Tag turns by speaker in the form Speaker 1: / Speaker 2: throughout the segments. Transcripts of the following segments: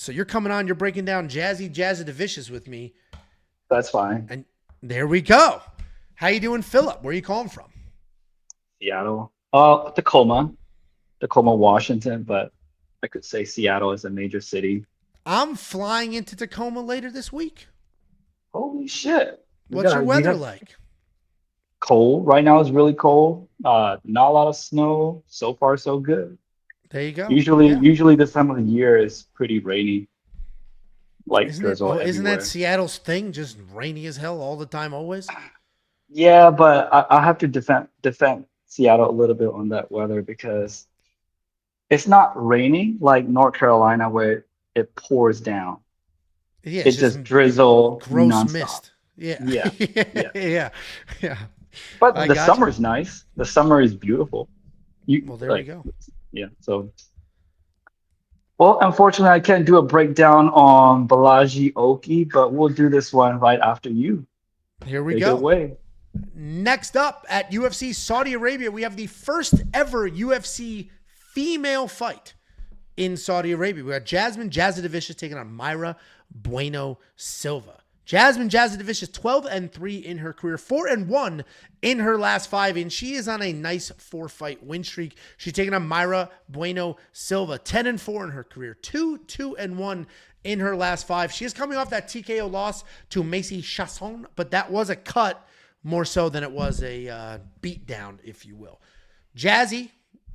Speaker 1: So you're coming on, you're breaking down Jasmine Jasudavicius with me.
Speaker 2: That's fine.
Speaker 1: And there we go. How you doing, Philip? Where are you calling from?
Speaker 2: Seattle. Tacoma, Washington, but I could say Seattle is a major city.
Speaker 1: I'm flying into Tacoma later this week.
Speaker 2: Holy shit.
Speaker 1: What's your
Speaker 2: We
Speaker 1: weather
Speaker 2: have
Speaker 1: like?
Speaker 2: cold. Right now is really cold. Not a lot of snow. So far, so good.
Speaker 1: There you go.
Speaker 2: Usually,
Speaker 1: Yeah.
Speaker 2: usually this time of the year is pretty rainy, light
Speaker 1: Isn't it?
Speaker 2: drizzle
Speaker 1: Oh, isn't that
Speaker 2: everywhere.
Speaker 1: Seattle's thing? Just rainy as hell all the time, always.
Speaker 2: Yeah, but I have to defend Seattle a little bit on that weather because it's not raining like North Carolina where it pours down.
Speaker 1: Yeah,
Speaker 2: It
Speaker 1: it's just
Speaker 2: just drizzle
Speaker 1: gross
Speaker 2: nonstop.
Speaker 1: mist. Yeah,
Speaker 2: Yeah, yeah.
Speaker 1: yeah, yeah.
Speaker 2: But
Speaker 1: I
Speaker 2: the
Speaker 1: got you.
Speaker 2: summer is nice. The summer is beautiful. You
Speaker 1: Well, there we
Speaker 2: like,
Speaker 1: go.
Speaker 2: yeah. So, well, unfortunately, I can't do a breakdown on Balaji Oki, but we'll do this one right after you.
Speaker 1: Here we
Speaker 2: Take it
Speaker 1: go.
Speaker 2: away.
Speaker 1: Next up at UFC Saudi Arabia, we have the first ever UFC female fight in Saudi Arabia. We got Jasmine Jasudavicius taking on Mayra Bueno Silva. Jasmine Jasudavicius 12-3 in her career, 4-1 in her last 5, and she is on a nice 4-fight win streak. She's taking on Mayra Bueno Silva, 10-4 in her career, 2-1 in her last 5. She is coming off that TKO loss to Macy Chasson, but that was a cut more so than it was a beat down, if you will. Jazzy,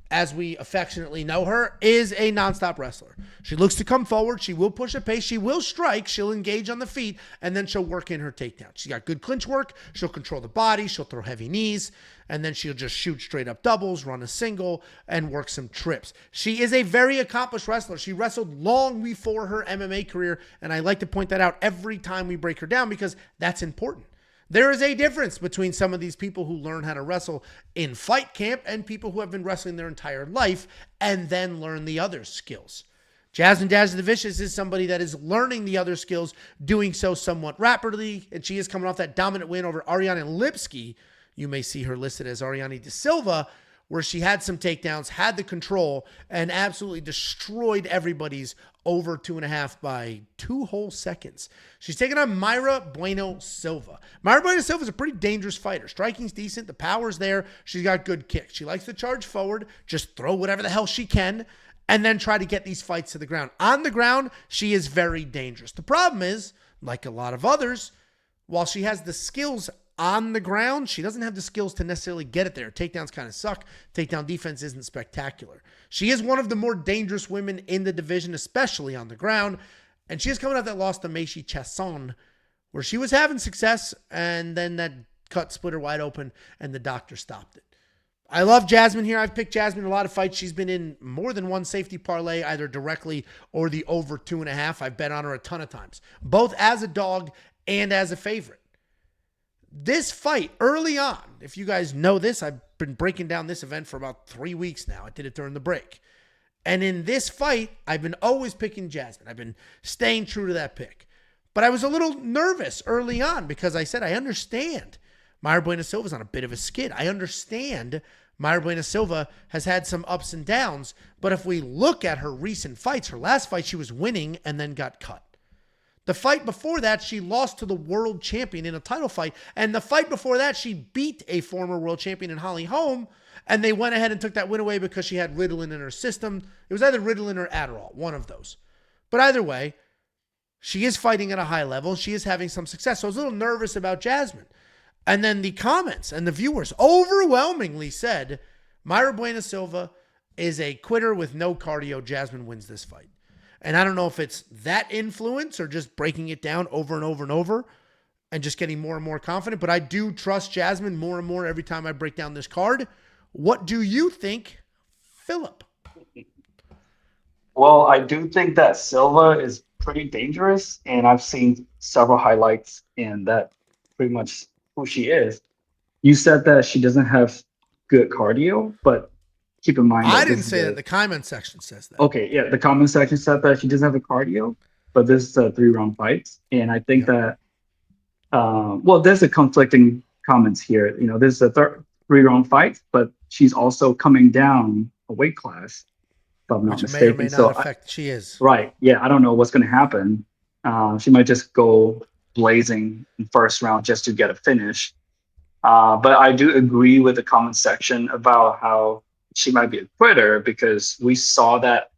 Speaker 1: as we affectionately know her, is a nonstop wrestler. She looks to come forward. She will push a pace. She will strike. She'll engage on the feet, and then she'll work in her takedown. She's got good clinch work. She'll control the body. She'll throw heavy knees, and then she'll just shoot straight up doubles, run a single, and work some trips. She is a very accomplished wrestler. She wrestled long before her MMA career, and I like to point that out every time we break her down because that's important. There is a difference between some of these people who learn how to wrestle in fight camp and people who have been wrestling their entire life and then learn the other skills. Jasmine Jasudavicius is somebody that is learning the other skills, doing so somewhat rapidly, and she is coming off that dominant win over Ariane Lipski. You may see her listed as Ariane De Silva, where she had some takedowns, had the control, and absolutely destroyed everybody's over 2.5 by 2 whole seconds. She's taking on Mayra Bueno Silva. Mayra Bueno Silva is a pretty dangerous fighter. Striking's decent. The power's there. She's got good kicks. She likes to charge forward, just throw whatever the hell she can, and then try to get these fights to the ground. On the ground, she is very dangerous. The problem is, like a lot of others, while she has the skills on the ground, she doesn't have the skills to necessarily get it there. Takedowns kind of suck. Takedown defense isn't spectacular. She is one of the more dangerous women in the division, especially on the ground. And she is coming off that loss to Macy Chasson, where she was having success, and then that cut split her wide open, and the doctor stopped it. I love Jasmine here. I've picked Jasmine in a lot of fights. She's been in more than one safety parlay, either directly or the over 2.5. I've bet on her a ton of times, both as a dog and as a favorite. This fight early on, if you guys know this, I've been breaking down this event for about 3 weeks now. I did it during the break. And in this fight, I've been always picking Jasmine. I've been staying true to that pick. But I was a little nervous early on because I said, I understand Mayra Bueno Silva's on a bit of a skid. I understand Mayra Bueno Silva has had some ups and downs. But if we look at her recent fights, her last fight, she was winning and then got cut. The fight before that, she lost to the world champion in a title fight. And the fight before that, she beat a former world champion in Holly Holm. And they went ahead and took that win away because she had Ritalin in her system. It was either Ritalin or Adderall, one of those. But either way, she is fighting at a high level. She is having some success. So I was a little nervous about Jasmine. And then the comments and the viewers overwhelmingly said, Mayra Bueno Silva is a quitter with no cardio. Jasmine wins this fight. And I don't know if it's that influence or just breaking it down over and over and over and just getting more and more confident. But I do trust Jasmine more and more every time I break down this card. What do you think, Philip?
Speaker 2: Well, I do think that Silva is pretty dangerous, and I've seen several highlights in that pretty much who she is. You said that she doesn't have good cardio, but keep in mind
Speaker 1: I
Speaker 2: that
Speaker 1: didn't
Speaker 2: this is
Speaker 1: say that.
Speaker 2: a
Speaker 1: The comment section says that.
Speaker 2: okay, yeah, the comment section said that she doesn't have a cardio, but this is a 3 round fight. And I think
Speaker 1: Yep.
Speaker 2: that well, there's a conflicting comments here. You know, this is a 3 round fight, but she's also coming down a weight class. if I'm not
Speaker 1: Which may or may
Speaker 2: mistaken.
Speaker 1: not
Speaker 2: So,
Speaker 1: affect. She is.
Speaker 2: right, yeah, I don't know what's going to happen. She might just go blazing in first round just to get a finish. But I do agree with the comment section about how she might be a quitter because we saw that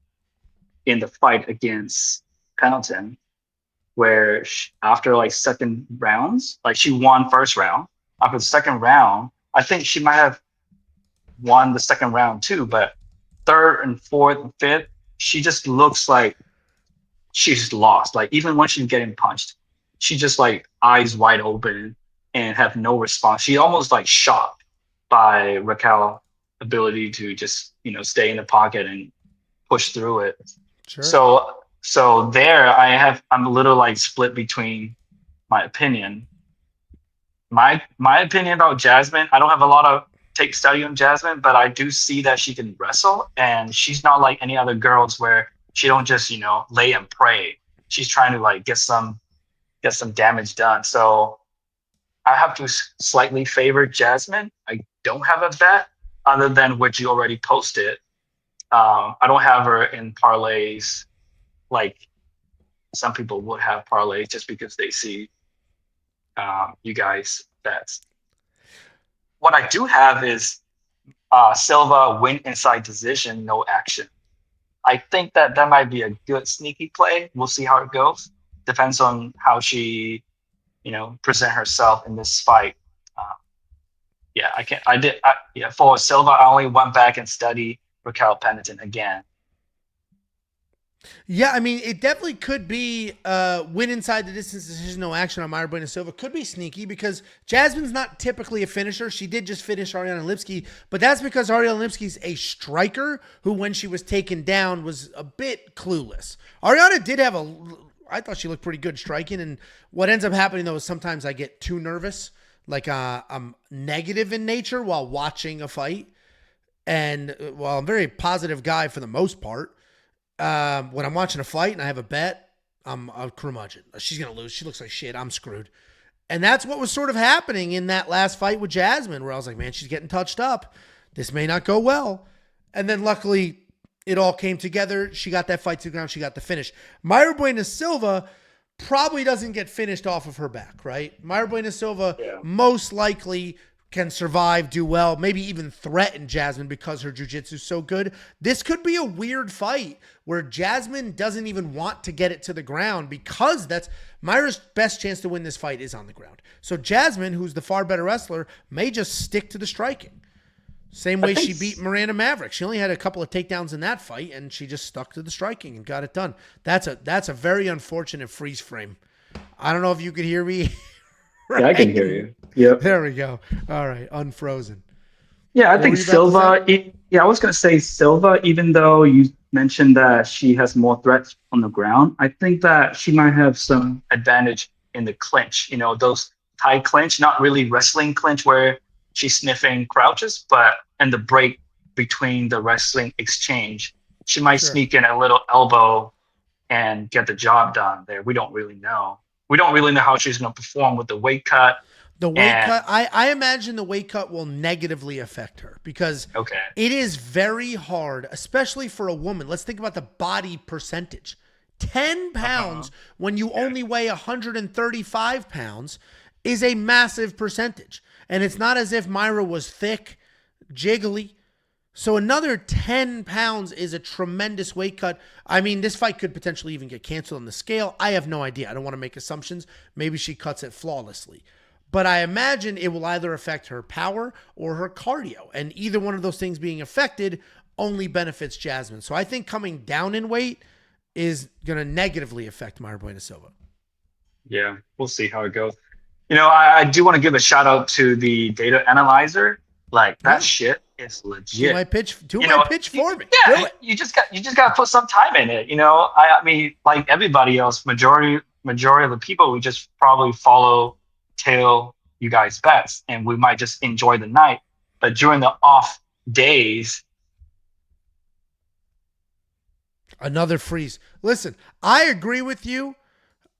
Speaker 2: in the fight against Pendleton, where after like second rounds, like she won first round. After the second round, I think she might have won the second round too, but third and fourth and fifth, she just looks like she's lost. Like even when she's getting punched, she just like eyes wide open and have no response. She almost like shocked by Raquel's ability to just, stay in the pocket and push through it.
Speaker 1: Sure.
Speaker 2: So there I'm a little like split between my opinion. My opinion about Jasmine, I don't have a lot of take study on Jasmine, but I do see that she can wrestle and she's not like any other girls where she don't just, lay and pray. She's trying to like get some damage done. So I have to slightly favor Jasmine. I don't have a bet other than what you already posted. I don't have her in parlays like some people would have parlays just because they see you guys bets. What I do have is Silva win inside decision, no action. I think that might be a good sneaky play. We'll see how it goes. Depends on how she, present herself in this fight. Yeah, I can't. For Silva, I only went back and studied Raquel Pennington again.
Speaker 1: Yeah, I mean, it definitely could be win inside the distance decision, no action on Mayra Bueno Silva. Could be sneaky because Jasmine's not typically a finisher. She did just finish Ariane Lipski, but that's because Ariane Lipski's a striker who, when she was taken down, was a bit clueless. Ariana did have I thought she looked pretty good striking, and what ends up happening, though, is sometimes I get too nervous. Like I'm negative in nature while watching a fight. And while I'm a very positive guy for the most part, when I'm watching a fight and I have a bet, I'm a curmudgeon. She's going to lose. She looks like shit. I'm screwed. And that's what was sort of happening in that last fight with Jasmine, where I was like, man, she's getting touched up. This may not go well. And then luckily, it all came together. She got that fight to the ground. She got the finish. Mayra Bueno Silva probably doesn't get finished off of her back, right? Mayra Bueno Silva most likely can survive, do well, maybe even threaten Jasmine because her jiu-jitsu is so good. This could be a weird fight where Jasmine doesn't even want to get it to the ground because that's Myra's best chance to win this fight is on the ground. So Jasmine, who's the far better wrestler, may just stick to the striking. Same way she beat Miranda Maverick. She only had a couple of takedowns in that fight, and she just stuck to the striking and got it done. That's a very unfortunate freeze frame. I don't know if you could hear me.
Speaker 2: Right? Yeah, I can hear you. Yep.
Speaker 1: There we go. All right, unfrozen.
Speaker 2: Yeah, I think Silva. I was going to say Silva, even though you mentioned that she has more threats on the ground, I think that she might have some advantage in the clinch. Those Thai clinch, not really wrestling clinch where she's sniffing crouches, but in the break between the wrestling exchange, she might sneak in a little elbow and get the job done there. We don't really know. We don't really know how she's going to perform with the weight cut.
Speaker 1: The weight cut, I imagine the weight cut will negatively affect her because it is very hard, especially for a woman. Let's think about the body percentage. 10 pounds when you only weigh 135 pounds is a massive percentage. And it's not as if Mayra was thick, jiggly. So another 10 pounds is a tremendous weight cut. I mean, this fight could potentially even get canceled on the scale. I have no idea. I don't want to make assumptions. Maybe she cuts it flawlessly. But I imagine it will either affect her power or her cardio. And either one of those things being affected only benefits Jasmine. So I think coming down in weight is going to negatively affect Mayra Bueno Silva.
Speaker 2: Yeah, we'll see how it goes. I do want to give a shout out to the data analyzer. Like that shit is legit.
Speaker 1: Do my pitch for me.
Speaker 2: Yeah,
Speaker 1: do it.
Speaker 2: you just got to put some time in it. I mean, like everybody else, majority of the people, we just probably tail you guys bets, and we might just enjoy the night. But during the off days,
Speaker 1: another freeze. Listen, I agree with you.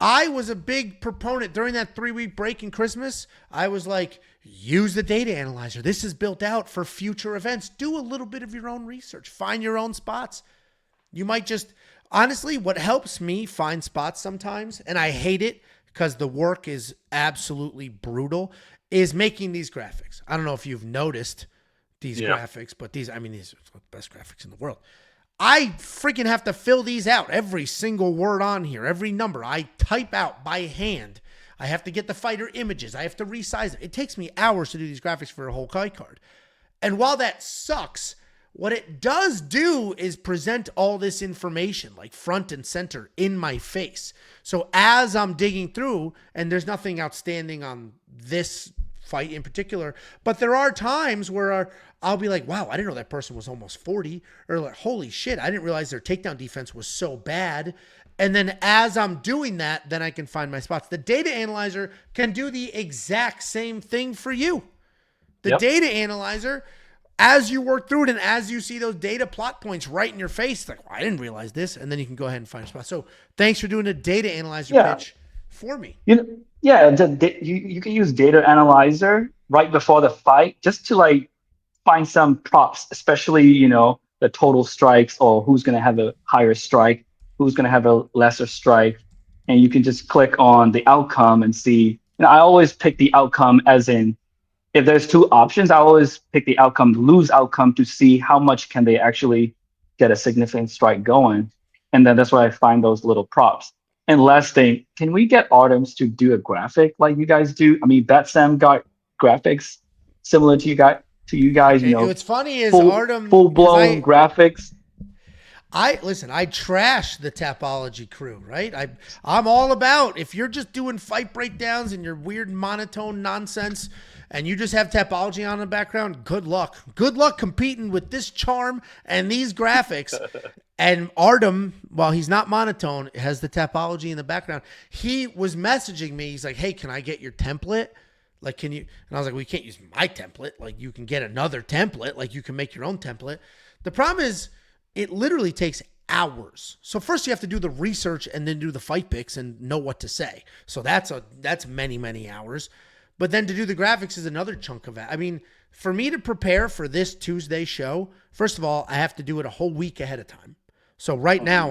Speaker 1: I was a big proponent during that 3-week break in Christmas. I was like, use the data analyzer. This is built out for future events. Do a little bit of your own research. Find your own spots. You might just, honestly, what helps me find spots sometimes, and I hate it because the work is absolutely brutal, is making these graphics. I don't know if you've noticed these graphics, but these are the best graphics in the world. I freaking have to fill these out. Every single word on here, every number I type out by hand. I have to get the fighter images. I have to resize it. It takes me hours to do these graphics for a whole fight card. And while that sucks, what it does do is present all this information like front and center in my face. So as I'm digging through, and there's nothing outstanding on this fight in particular, but there are times where I'll be like, wow, I didn't know that person was almost 40, or like, holy shit, I didn't realize their takedown defense was so bad. And then as I'm doing that, then I can find my spots. The data analyzer can do the exact same thing for you. The data analyzer, as you work through it and as you see those data plot points right in your face, like, well, I didn't realize this. And then you can go ahead and find a spot. So thanks for doing a data analyzer pitch for me.
Speaker 2: You can use data analyzer right before the fight just to like find some props, especially, the total strikes or who's going to have a higher strike, who's going to have a lesser strike. And you can just click on the outcome and see. I always pick the outcome as in, if there's two options, I always pick the outcome, lose outcome, to see how much can they actually get a significant strike going. And then that's where I find those little props. And last thing, can we get Artems to do a graphic like you guys do? I mean, BetSam got graphics similar to you guys.
Speaker 1: What's funny is Artem
Speaker 2: full-blown graphics.
Speaker 1: I trash the Tapology crew, right? I'm all about, if you're just doing fight breakdowns and your weird monotone nonsense and you just have Tapology on in the background, good luck. Good luck competing with this charm and these graphics. And Artem, while he's not monotone, has the Tapology in the background. He was messaging me. He's like, hey, can I get your template? Like, can you? And I was like, well, you can't use my template. Like, you can get another template. Like, you can make your own template. The problem is, it literally takes hours. So first you have to do the research and then do the fight picks and know what to say. So that's many, many hours. But then to do the graphics is another chunk of it. I mean, for me to prepare for this Tuesday show, first of all, I have to do it a whole week ahead of time. So right now,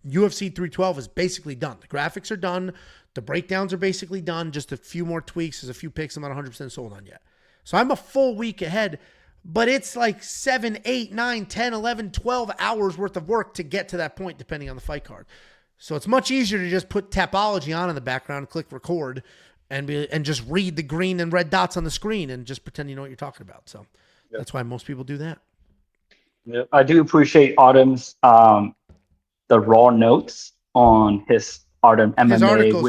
Speaker 1: UFC 312 is basically done. The graphics are done. The breakdowns are basically done. Just a few more tweaks. There's a few picks I'm not 100% sold on yet. So I'm a full week ahead. But it's like 7, 8, 9, 10, 11, 12 hours worth of work to get to that point, depending on the fight card. So it's much easier to just put Tapology on in the background, click record, and just read the green and red dots on the screen and just pretend you know what you're talking about. So that's why most people do that.
Speaker 2: Yeah, I do appreciate Artem's the raw notes on his Artem MMA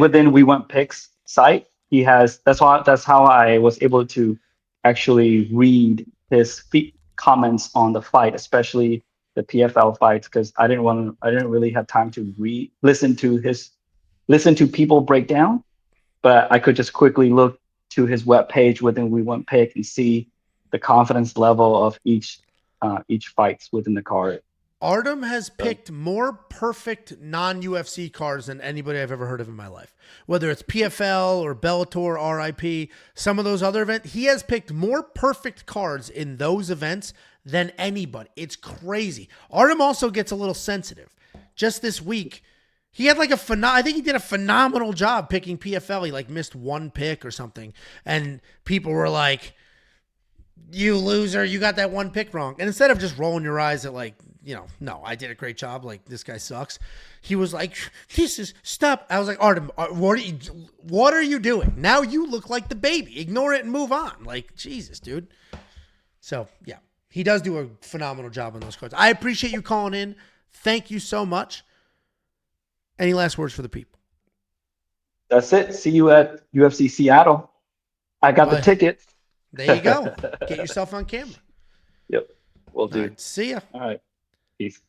Speaker 2: within We Want Picks site. He has that's how I was able to actually read his comments on the fight, especially the PFL fights, because I didn't really have time to listen to people break down, but I could just quickly look to his webpage within We Want Pick and see the confidence level of each fights within the card.
Speaker 1: Artem has picked more perfect non-UFC cards than anybody I've ever heard of in my life. Whether it's PFL or Bellator, RIP, some of those other events, he has picked more perfect cards in those events than anybody. It's crazy. Artem also gets a little sensitive. Just this week, he had like I think he did a phenomenal job picking PFL. He like missed one pick or something. And people were like, you loser, you got that one pick wrong. And instead of just rolling your eyes at like, no, I did a great job. Like, this guy sucks. He was like, stop. I was like, Artem, what are you doing? Now you look like the baby. Ignore it and move on. Like, Jesus, dude. So, yeah, he does do a phenomenal job on those cards. I appreciate you calling in. Thank you so much. Any last words for the people?
Speaker 2: That's it. See you at UFC Seattle. I got the ticket.
Speaker 1: There you go. Get yourself on camera.
Speaker 2: Yep. We'll do.
Speaker 1: All right, see ya.
Speaker 2: All right. Peace.